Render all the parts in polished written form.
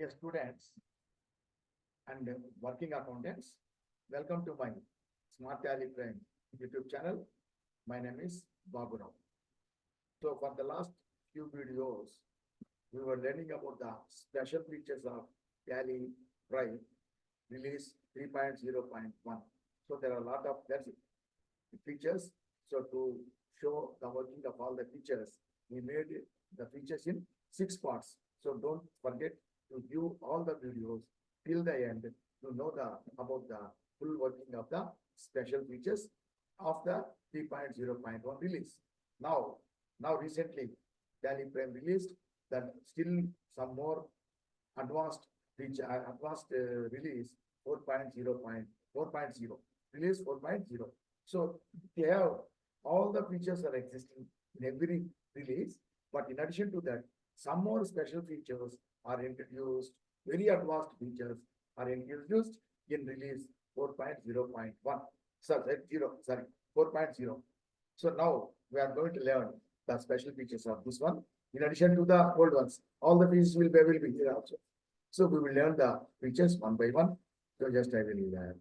Dear students and working accountants, welcome to my Smart Tally Prime YouTube channel. My name is Babu Rao. So for the last few videos, we were learning about the special features of Tally Prime release 3.0.1. So there are a lot of features. So to show the working of all the features, we made the features in 6 parts. So don't forget to view all the videos till the end to know about the full working of the special features of the 3.0.1 release. Now recently, Tally Prime released that still some more advanced feature, release 4.0.4.0 release 4.0. So they have all the features are existing in every release, but in addition to that, some more special features are introduced. Very advanced features are introduced in release 4.0.1. Sorry, 4.0. So now we are going to learn the special features of this one. In addition to the old ones, all the features will be here also. So we will learn the features one by one. So just I will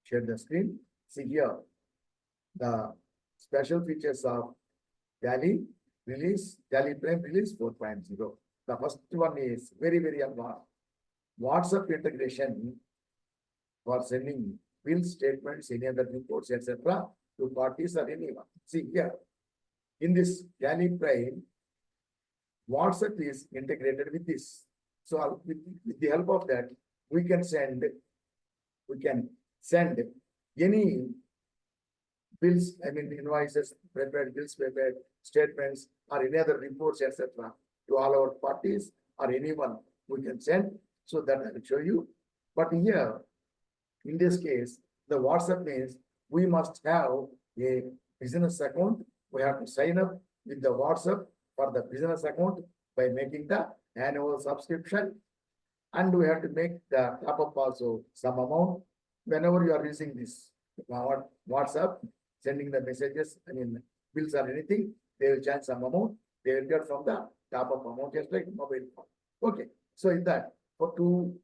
share the screen. See here, the special features of Tally Prime release 4.0. The first one is very advanced. WhatsApp integration for sending bill statements, any other reports, etc. to parties or anyone. See here, in this Tally Prime, WhatsApp is integrated with this. So with the help of that, we can send any bills, invoices, prepared bills, prepared statements, or any other reports, etc. to all our parties or anyone we can send. So that I will show you. But here, in this case, the WhatsApp means we must have a business account. We have to sign up with the WhatsApp for the business account by making the annual subscription. And we have to make the top up also some amount. Whenever you are using this WhatsApp, sending the messages, bills or anything, they will charge some amount. They will get from the top up amount, just like mobile phone. Okay. So in that, for to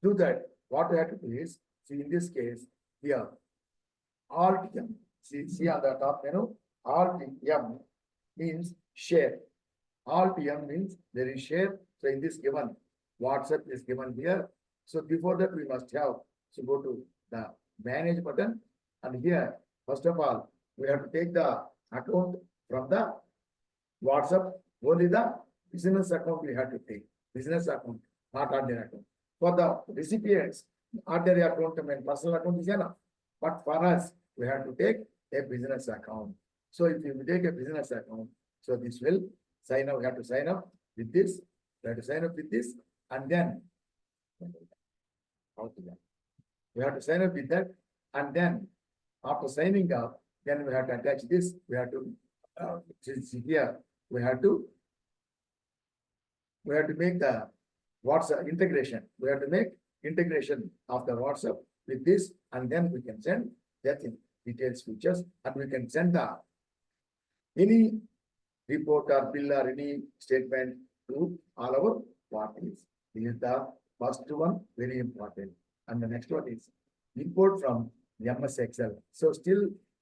do that, what we have to do is, see in this case, here, Alt M. See on the top menu, Alt M means share. Alt M means there is share. So in this given, WhatsApp is given here. So before that, we must have, so go to the manage button. And here, first of all, we have to take the account from the WhatsApp. Only the business account we have to take. Business account, not ordinary account. For the recipients, ordinary account and personal account is enough. But for us, we have to take a business account. So if you take a business account, so this will sign up. We have to sign up with this. We have to sign up with this, and then we have to sign up with that, and then after signing up, then we have to attach this. We have to here. We have to make the WhatsApp integration. We have to make integration of the WhatsApp with this, and then we can send that in details features, and we can send the any report or bill or any statement to all our parties. This is the first one, very important. And the next one is import from MS Excel. So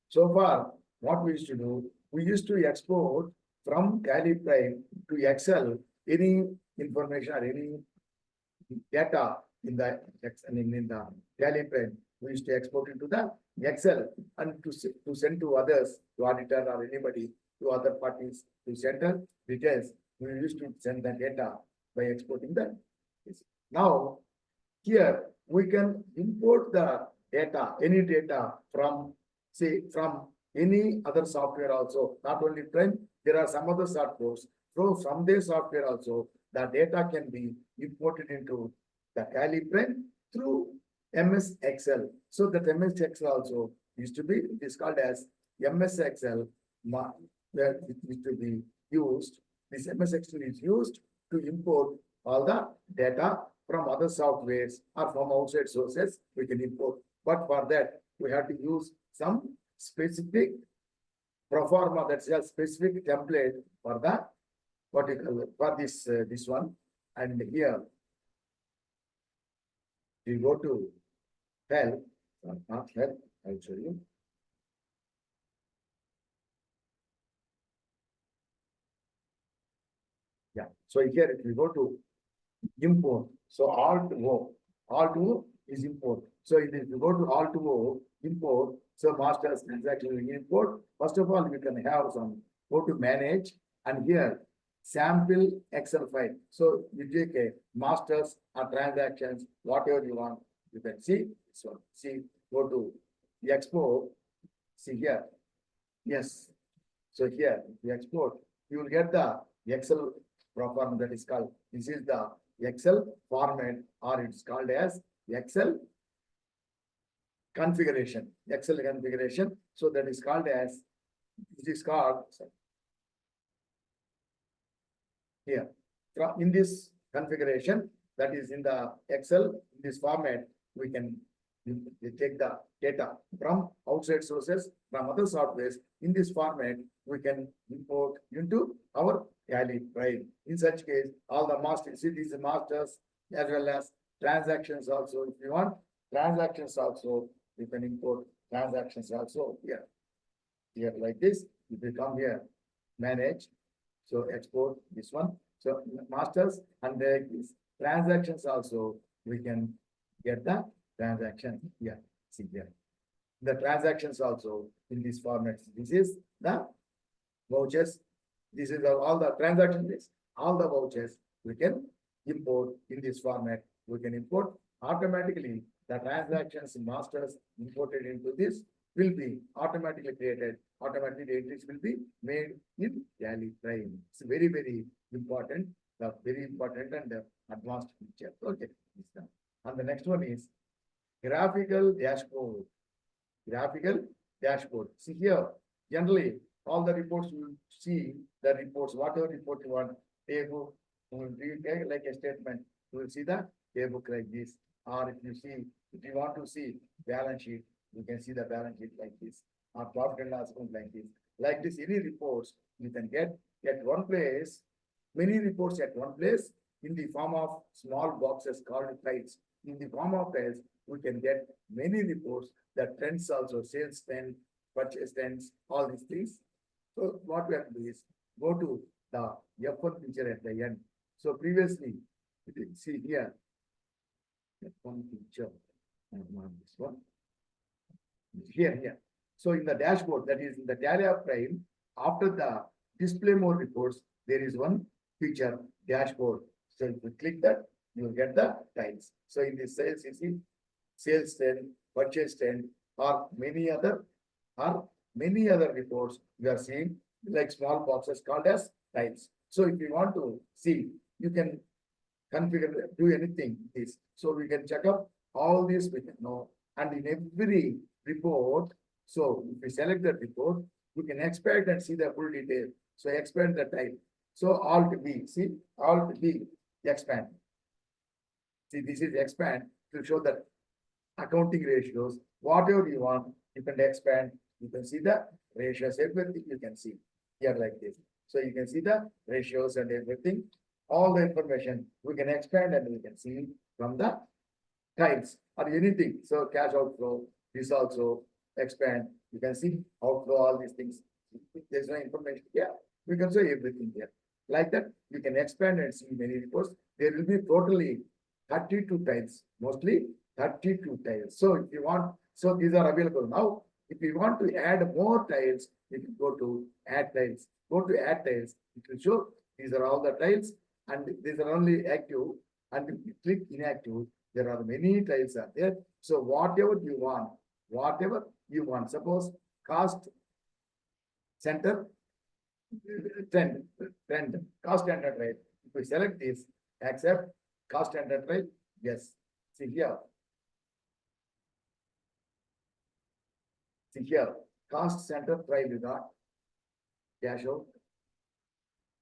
so far, what we used to do, we used to export from Tally Prime to Excel any information or any data in the Tally Prime. We used to export it to the Excel and to send to others, to auditor or anybody, to other parties, to center details. We used to send the data by exporting that. Now, here we can import the data, any data from any other software also, not only Prime, there are some other softwares. So from their software also, the data can be imported into the Tally Prime through MS Excel. So that MS Excel also used to be, it is called as MS Excel, where it used to be used. This MS Excel is used to import all the data from other softwares or from outside sources we can import. But for that, we have to use some specific proforma, that's a specific template for the for this one. And here We go to help, not help, I'll show you. Yeah, so here if we go to import, so Alt O is import. So if you go to Alt O, import, so masters transaction we import. First of all, we can have some, go to manage, and here sample Excel file. So you take a masters or transactions, whatever you want, you can see. So see, go to export, see here, yes. So here, if you export, you will get the Excel program that is called, this is the Excel format, or it's called as Excel configuration, Excel configuration. So that is called as, it is called here. In this configuration, that is in the Excel, in this format, we can take the data from outside sources, from other softwares. In this format, we can import into our Tally file. In such case, all the masters, see these masters as well as transactions also. If you want transactions also, you can import transactions also here. Here like this, if you come here, manage, so export this one. So masters, and there is transactions also, we can get the transaction here. See here. The transactions also in this format. This is the vouchers. This is all the transaction list. All the vouchers we can import in this format. We can import automatically. The transactions masters imported into this will be automatically created. Automatically entries will be made in Tally Prime. It's very, very important. The very important and advanced feature. Okay. And the next one is graphical dashboard. Graphical dashboard. See here, generally all the reports you see, the reports, whatever report you want, table, like a statement, you will see the table like this. Or if you see, if you want to see balance sheet, you can see the balance sheet like this, or profit and loss account like this. Like this, any reports you can get at one place, many reports at one place in the form of small boxes called files. In the form of files, we can get many reports, the trends also, sales trend, purchase trends, all these things. So what we have to do is go to the F1 feature at the end. So previously, you can see here, F1 feature, and this one. Here. So in the dashboard, that is in the Tally of Prime, after the display more reports, there is one feature, dashboard. So if you click that, you will get the tiles. So in this sales, you see sales trend, purchase trend, or many other reports we are seeing like small boxes called as tiles. So if you want to see, you can configure, do anything this. So we can check up all these we can know. And in every report, so if we select the report, we can expand and see the full detail. So expand the type. So Alt B, see Alt B, expand. See, this is expand to show that accounting ratios, whatever you want, you can expand. You can see the ratios, everything you can see here like this. So you can see the ratios and everything, all the information we can expand and we can see from the tiles or anything. So cash outflow, this also expand. You can see outflow, all these things. If there's no information, yeah, we can show everything here. Like that, we can expand and see many reports. There will be totally 32 tiles, mostly 32 tiles. So if you want, so these are available now. If you want to add more tiles, you can go to add tiles. Go to add tiles. It will show these are all the tiles and these are only active. And if you click inactive, there are many tiles are there. So whatever you want, suppose cost center, trend, cost center rate. If we select this, accept cost center rate, yes. See here. See here, cost center price is not cash out.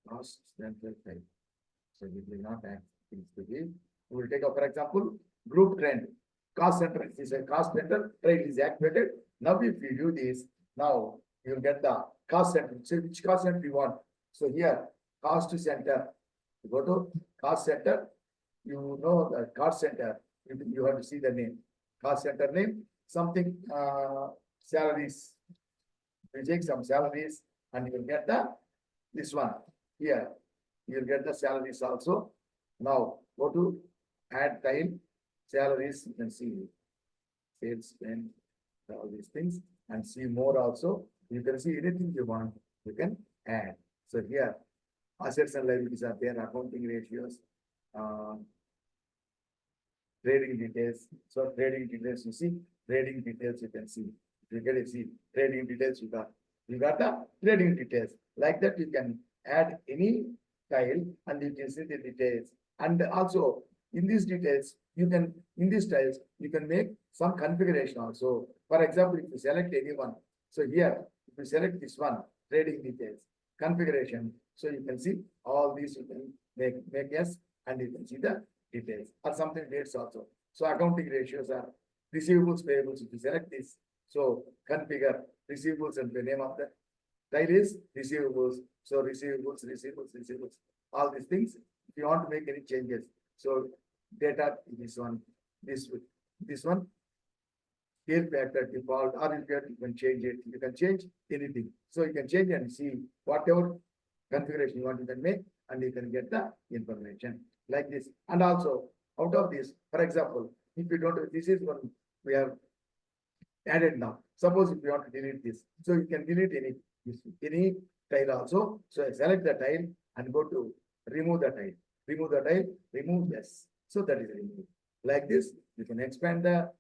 Cost center price. So we will not add things to be. We will take up, for example, group trend. Cost center, this is cost center trade is activated. Now, if we do this, now you will get the cost center. So which cost center you want? So here, cost center. You go to cost center. You know the cost center you have to see the name, cost center name, something, salaries. You take some salaries and you will get this one here. You will get the salaries also. Now go to add time, salaries, you can see sales and all these things, and see more also. You can see anything you want, you can add. So here, assets and liabilities are there, accounting ratios, trading details. So trading details, you see, trading details you can see. You can see trading details, you got the trading details. Like that, you can add any tile and you can see the details. And also in these details, in these tiles, you can make some configuration also. For example, if you select any one, so here, if you select this one, trading details, configuration, so you can see all these you can make yes, and you can see the details or something dates also. So accounting ratios are receivables, payables. If you select this, so configure receivables and the name of the tile is receivables. So receivables, all these things. If you want to make any changes, so data this one, this one, scale factor default, or you can change it. You can change anything. So you can change and see whatever configuration you want, you can make, and you can get the information like this. And also out of this, for example, if you don't, this is one we have added now. Suppose if you want to delete this, so you can delete any tile also. So I select the tile and go to remove the tile. Remove the tile, remove yes. So that is removed. Like this, you can expand the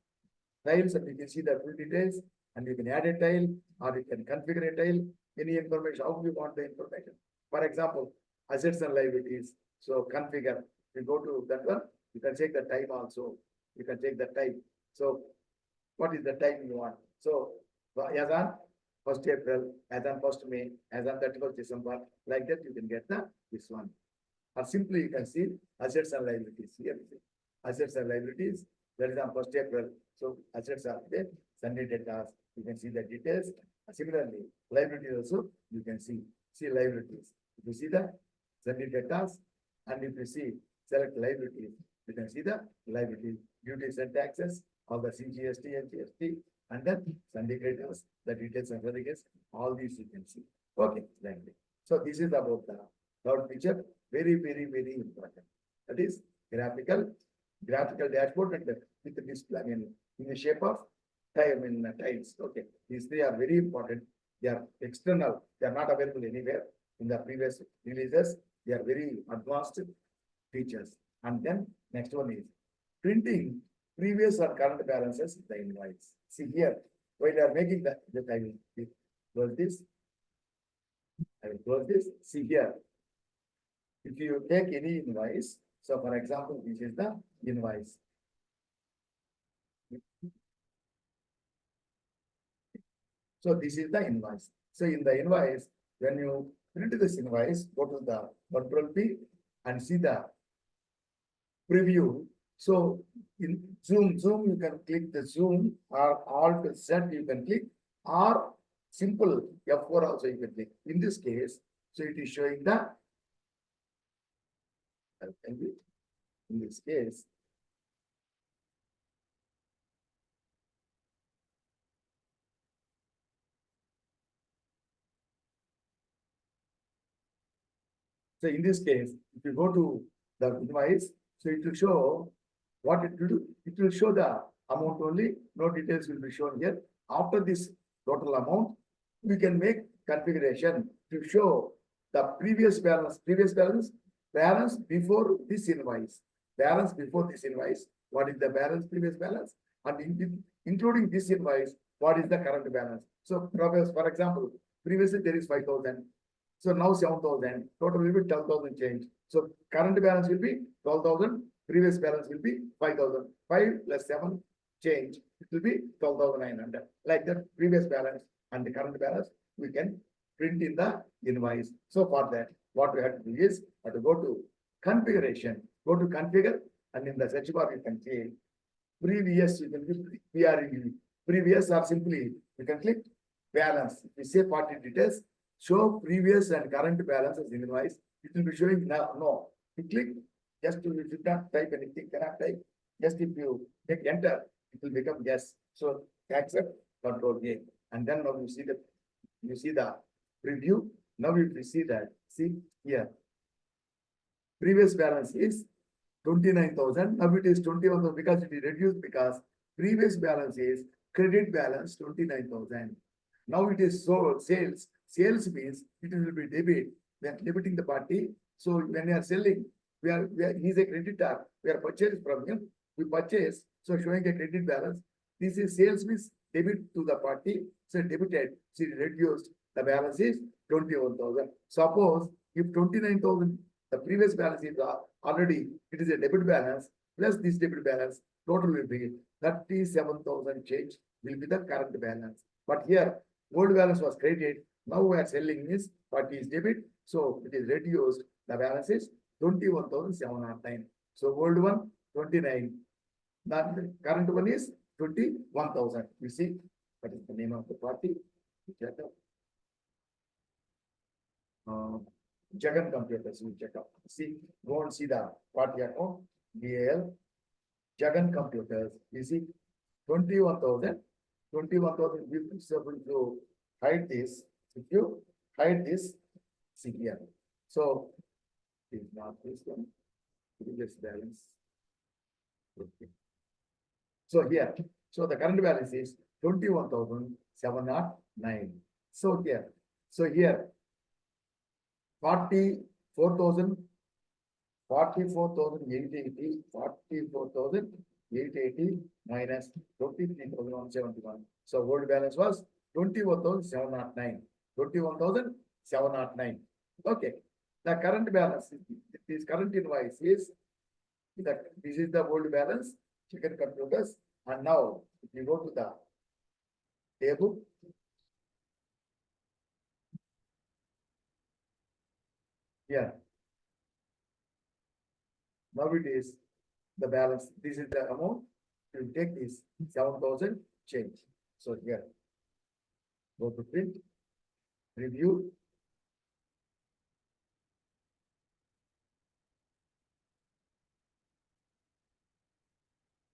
tiles and you can see the full details, and you can add a tile or you can configure a tile, any information, how you want the information. For example, assets and liabilities. So configure, you go to that one, you can check the time also. You can take the time. So what is the time you want? So as on 1st April, as on 1st May, as on 31st December, like that you can get this one. Or simply you can see assets and liabilities. Here assets and liabilities, that is on 1st April. So assets are there, Sunday data, you can see the details. Similarly, liabilities also, you can see liabilities. If you see the Sunday data, and if you see select liabilities, you can see the liabilities, duties and taxes, all the CGST and GST, and then Sunday creditors, the details and certificates, all these you can see. Okay, like that. So this is about the third feature, very important. That is graphical dashboard and with the display, in the shape of tiles. Okay, these three are very important. They are external. They are not available anywhere in the previous releases. They are very advanced features. And then next one is printing previous or current balances in the invoice. See here, while you are making I will close this. I will close this. See here, if you take any invoice, so for example, this is the invoice. So this is the invoice. So in the invoice, when you print this invoice, go to the Control P and see the preview. So in zoom, you can click the zoom, or Alt Z you can click, or simple F4 also you can click. In this case, so it is showing the, in this case, so in this case, if you go to the invoice, so it will show what it will do. It will show the amount only, no details will be shown here. After this total amount, we can make configuration to show the previous balance before this invoice. Balance before this invoice, what is the balance, previous balance, and including this invoice, what is the current balance. So for example, previously there is 5,000. So now 7,000, total will be 12,000 change. So current balance will be 12,000, previous balance will be 5,000. 5 plus 7 change, it will be 12,900. Like that, previous balance and the current balance, we can print in the invoice. So for that, what we have to do is, have to go to configuration, go to configure, and in the search bar, you can change previous, you can click PREV. Previous, or simply, you can click balance. If you say party details, show previous and current balances in invoice. It will be showing now. No, you click, just you should not type anything, cannot type. just if you take enter, it will become yes. So accept, control A. And then now you see the preview. Now if you see that, see here, previous balance is 29,000. Now it is 21,000 because it is reduced because previous balance is credit balance 29,000. Now it is so sales. Sales means it will be debit. We are debiting the party. So when we are selling, he's a creditor. We are purchased from him. We purchase. So showing a credit balance. This is sales means debit to the party. So debited. So reduced. The balance is 21,000. Suppose if 29,000, the previous balance is already, it is a debit balance plus this debit balance, total will be 37,000 change will be the current balance. But here, old balance was credited. Now we are selling this, what is debit. So it is reduced. The balance is 21,709. So old one, 29. The current one is 21,000. You see, what is the name of the party? Jagan Computers, we check out. See, go and see the party account, BAL, Jagan Computers. You see, 21,000, 21,000. We will be able to hide this. If you hide this, see here. So, it's not this one. Previous balance. Okay. So here, so the current balance is 21,709. So here, 44,880, 44,880 minus 23,171. So old balance was 21,709. 21,709. Okay. The current balance, this current invoice is this is the old balance, Chicken Computers. And now if you go to the table, here. Now it is the balance. This is the amount. You take this 7,000 change. So here, go to print, review.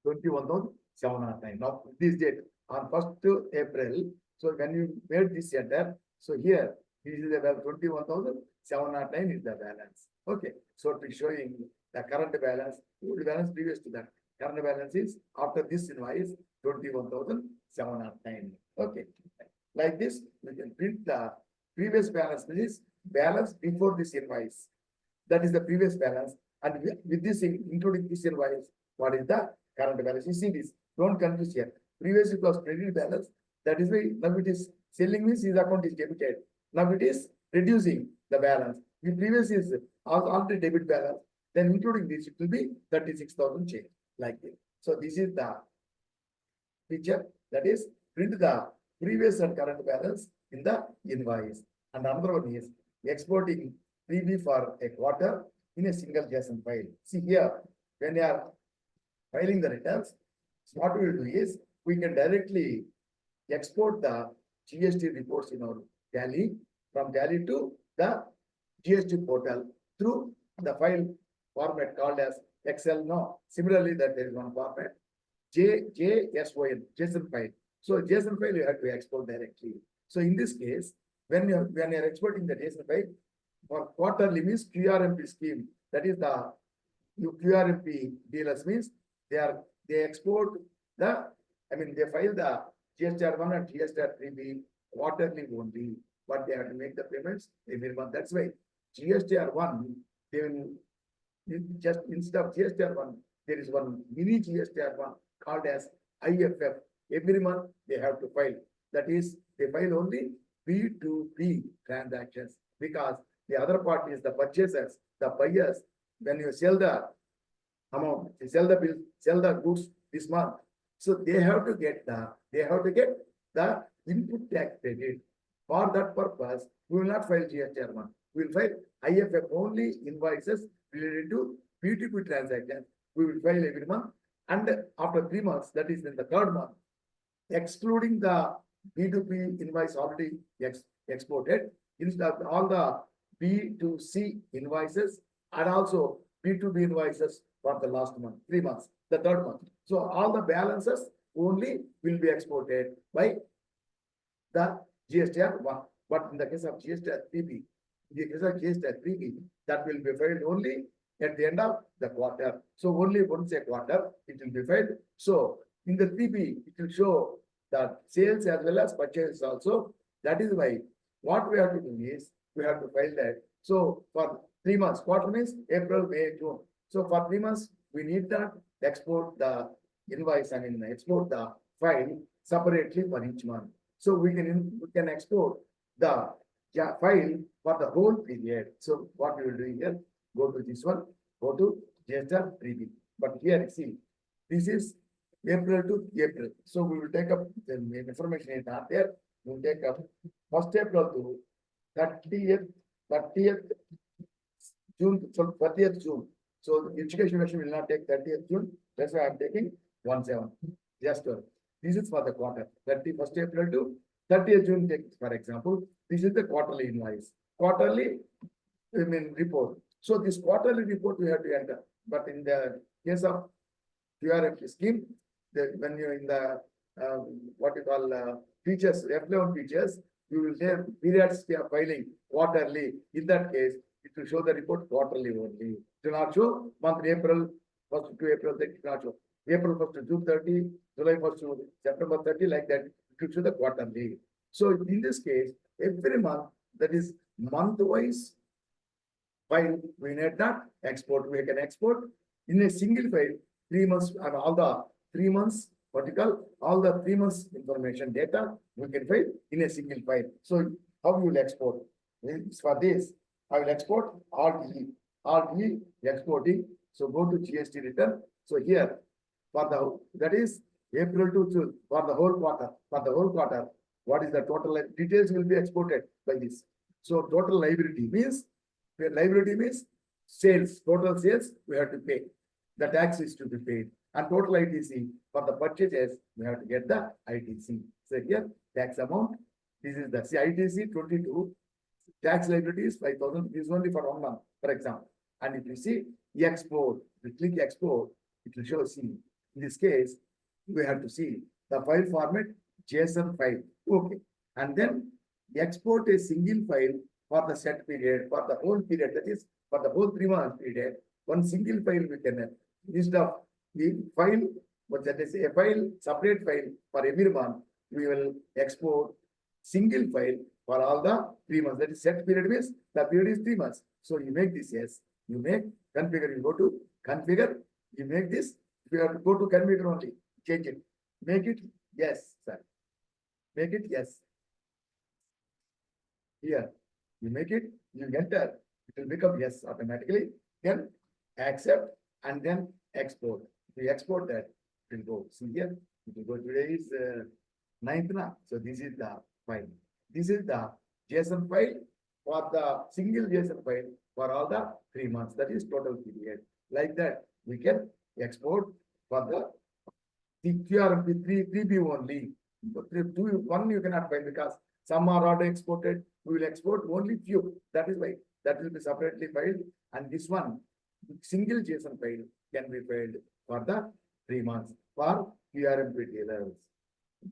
$21,709. Now this date on 1st April. So when you made this enter, so here this is the 21,709 is the balance. Okay. So it is showing the current balance, old balance previous to that. Current balance is after this invoice 21,709. Okay. Like this, we can print the previous balance. This is balance before this invoice. That is the previous balance. And with this, including this invoice, what is the current balance? You see this. Don't confuse here. Previous it was credit balance. That is why now it is selling means his account is debited. Now it is reducing the balance. The previous is already debit balance. Then including this, it will be 36,000 change like this. So this is the feature, that is print the previous and current balance in the invoice. And another one is exporting PB for a quarter in a single JSON file. See here, when you are filing the returns, so what we will do is we can directly export the GST reports in our Tally, from Tally to the GST portal through the file format called as Excel. No, similarly that there is one format, JSON, JSON file. So JSON file you have to export directly. So in this case, when you are exporting the JSON file for quarterly means QRMP scheme, that is the QRMP dealers means they export the, they file the GSTR1 and GSTR3B quarterly only, but they have to make the payments every month. That's why GSTR1, they will just instead of GSTR1, there is one mini GSTR1 called as IFF. Every month they have to file. That is, they file only B2B transactions, because the other part is the purchasers, the buyers. When you sell the amount, you sell the bill, sell the goods this month. So they have to get the input tax credit. For that purpose, we will not file GSTR1. We will file IFF only invoices related to B2B transactions. We will file every month. And after 3 months, that is in the third month, excluding the B2B invoice already exported, instead of all the B2C invoices and also B2B invoices for the last month, 3 months, the third month. So all the balances only will be exported by the GSTR 1. But in the case of GSTR 3B, in the case of GSTR 3B, that will be filed only at the end of the quarter. So only once a quarter it will be filed. So in the 3B, it will show that sales as well as purchase also. That is why what we have to do is we have to file that. So for 3 months, quarter means April, May, June. So for 3 months, we need to export the invoice and export the file separately for each month. So we can export the file for the whole period. So what we will do here, go to this one, go to GSTR 3B. But here, see, this is April to April. So we will take up the information is not there. We will take up 1st April to 30th June, so 30th June. So education will not take 30th June. That's why I'm taking 17. Just this is for the quarter, 31st April to 30th June, for example. This is the quarterly invoice. Quarterly, report. So this quarterly report we have to enter. But in the case of QRF scheme, when you're in the what you call features, F11 features, you will have periods filing quarterly. In that case, it will show the report quarterly only. It will not show month April 1st to April, it will not show April 1st to June 30, July 1st to September 30, like that. It will show the quarterly. So in this case, every month, that is month-wise file, we need not export. We can export in a single file 3 months and all the 3 months vertical, all the 3 months information data we can file in a single file. So how you will export? For this, I will export RDE exporting. So go to GST return. So here for that is April to June for the whole quarter. For the whole quarter, what is the total details will be exported by this. So total liability means sales, total sales we have to pay. The tax is to be paid. And total ITC for the purchases, we have to get the ITC. So here, tax amount, this is the ITC 22, tax liability is 5,000, is only for 1 month, for example. And if you see export, you click export, it will show C. In this case, we have to see the file format JSON file. Okay. And then export a single file for the set period, for the whole period, that is for the whole 3 month period. One single file we can instead of the file, but that is a file, separate file for every month, we will export single file for all the 3 months. That is set period means the period is 3 months. So you make this yes, you make configure, you go to configure, you make this, you have to go to configure only, change it, make it yes, sir. Make it yes. Here, you make it, you enter, it will become yes automatically. Then accept and then export. We export that, it will go. See here, it will go. Today is 9th now. So this is the file. This is the JSON file for the single JSON file for all the 3 months. That is total period. Like that, we can export for the QRMP 3B only. But 1 you cannot find because some are already exported. We will export only few. That is why that will be separately filed. And this one, single JSON file can be filed for the 3 months for QRMP dealers.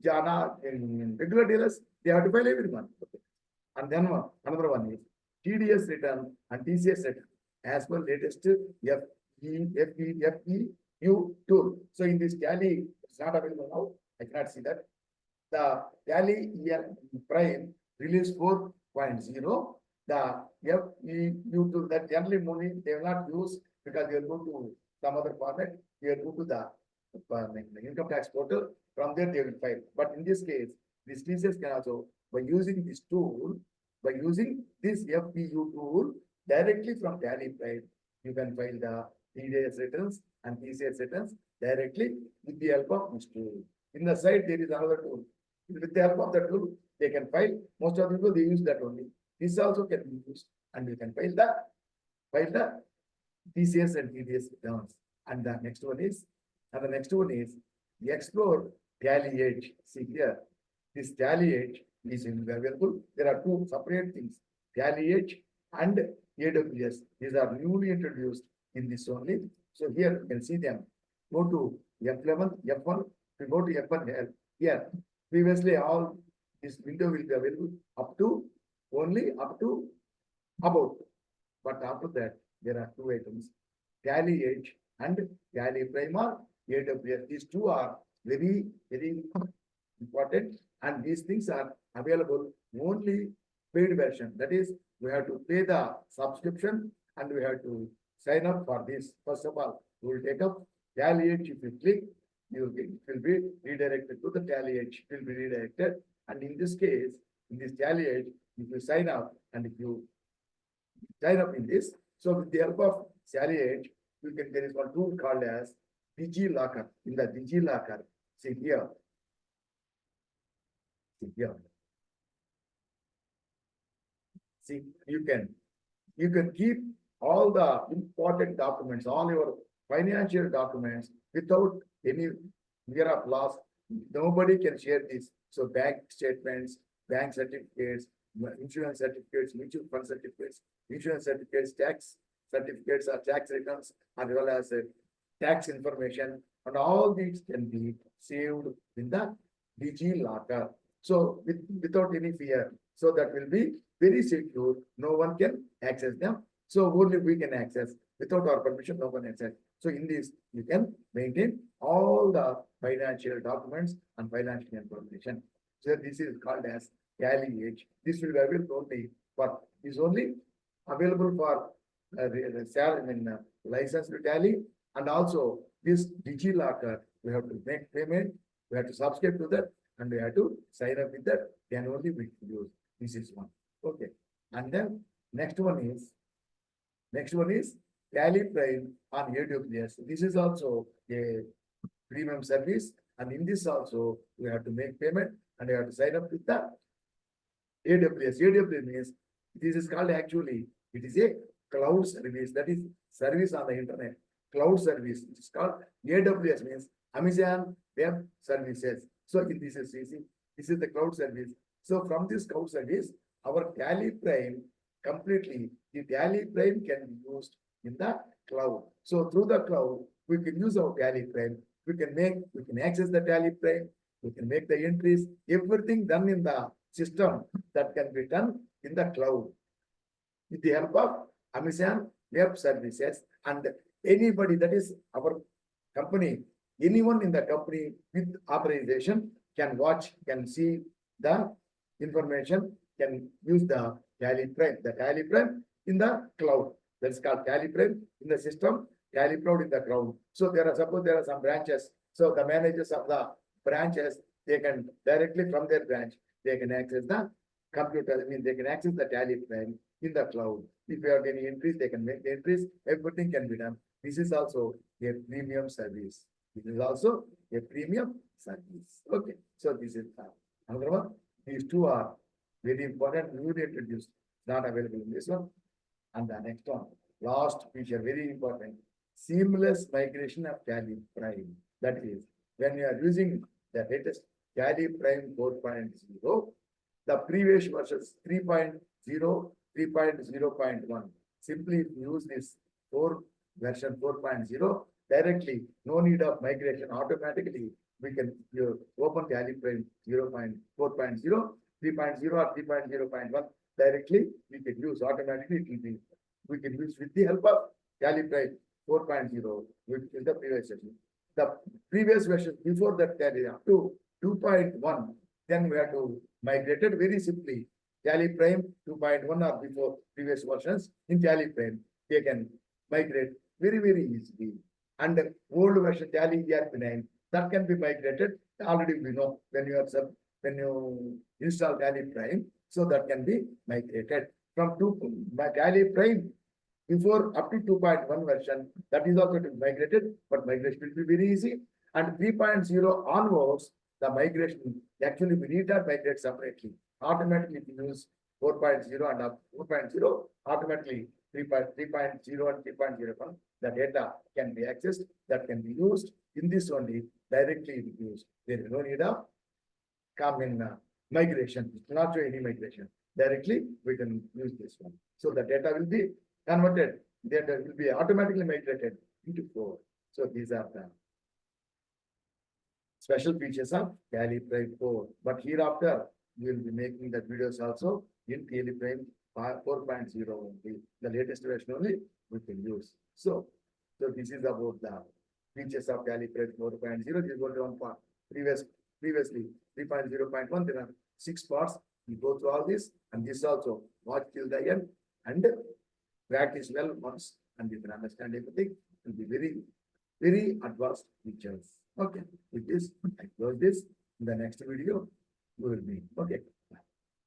Jana in regular dealers, they have to file every month. Okay. And then another one is TDS return and TCS return as per latest FEU tool. So in this tally, it's not available now. I cannot see that. The tally year prime release 4.0. The FEU tool that generally moving they will not use because they will go to some other format. They will go to the income tax portal. From there they will file. But in this case, this TCS can also, by using this tool, by using this FEU tool directly from tally prime, you can file the TDS returns and TCS returns directly with the help of this tool. In the side, there is another tool. With the help of the tool, they can file. Most of the people, they use that only. This also can be used. And you can file the TCS and TDS returns. And the next one is the explore tally edge. See here, this tally edge is available. There are two separate things, tally edge and AWS. These are newly introduced in this only. So here you can see them. Go to F11, F1, we go to F1 here. Previously, all this window will be available up to only up to about. But after that, there are two items, Tally Edge and Tally Prime or AWS. These two are very, very important, and these things are available only paid version. That is, we have to pay the subscription and we have to sign up for this. First of all, we will take up Tally Edge. If you click, it will be redirected to the Tally Edge. It will be redirected, and in this case, in this Tally Edge, if you sign up and if you sign up in this, so with the help of Tally Edge, you can, there is one tool called as DigiLocker. In the DigiLocker, see here. See, you can keep all the important documents, all your financial documents without any fear of loss. Nobody can share this. So bank statements, bank certificates, insurance certificates, mutual fund certificates, insurance certificates, tax certificates or tax returns, as well as tax information, and all these can be saved in the DigiLocker. So without any fear, so that will be very secure. No one can access them. So only we can access. Without our permission, no one access. So in this, you can maintain all the financial documents and financial information. So this is called as Tally Edge. This will be available only for, is only available for license to Tally, and also this DigiLocker. We have to make payment. We have to subscribe to that, and we have to sign up with that. Then only we can use. This is one. Okay. And then next one is Tally Prime on AWS. This is also a premium service, and in this also we have to make payment and we have to sign up with the AWS. AWS means this is called, actually it is a cloud service, that is service on the internet. Cloud service, it is called AWS, means Amazon Web Services. So in this is easy. This is the cloud service. So from this cloud service, our Tally Prime completely, the Tally Prime can be used in the cloud. So through the cloud, we can use our Tally Prime. We can access the Tally Prime. We can make the entries. Everything done in the system that can be done in the cloud with the help of Amazon Web Services. And anybody, that is our company, anyone in the company with authorization can watch, can see the information, can use the Tally Prime. The Tally Prime in the cloud. That's called Tally Prime in the system, Tally Cloud in the cloud. So suppose there are some branches. So the managers of the branches, they can directly from their branch, they can access the computer. I mean, they can access the Tally Prime in the cloud. If you have any entries, they can make the entries. Everything can be done. This is also a premium service. This is also a premium service. Okay. So this is another one. These two are very important, newly introduced, not available in this one. And the next one, last feature, very important, seamless migration of Tally Prime. That is, when you are using the latest Tally Prime 4.0, the previous versions 3.0, 3.0.1, simply use this version 4.0 directly, no need of migration. Automatically, we can open Tally Prime 4.0, 3.0 or 3.0.1 directly. We can use automatically. We can use with the help of Tally Prime 4.0, which is the previous version. The previous version before that Tally up to 2.1, then we have to migrate it very simply. Tally Prime 2.1 or before previous versions in Tally Prime, they can migrate very, very easily. And the old version Tally ERP9, that can be migrated. Already we know when you install Tally Prime, so that can be migrated from Tally Prime before up to 2.1 version. That is also to be migrated, but migration will be very easy. And 3.0 onwards, the migration actually we need to migrate separately. Automatically, if you use 4.0 and up 4.0, automatically 3.0 and 3.01, the data can be accessed, that can be used in this only, directly used. There is no need of migration, not to any migration. Directly, we can use this one. So the data will be converted, data will be automatically migrated into 4. So these are the special features of Tally Prime 4. But hereafter, we will be making the videos also in Tally Prime 4.0 only. The latest version only we can use. So this is about the features of Tally Prime 4.0. This is what one part. Previously 3.0.1, there are 6 parts. We go through all this, and this also watch till the end and practice well once, and you can understand everything and be very advanced features. Okay, with this, I close this. In the next video, we will be okay.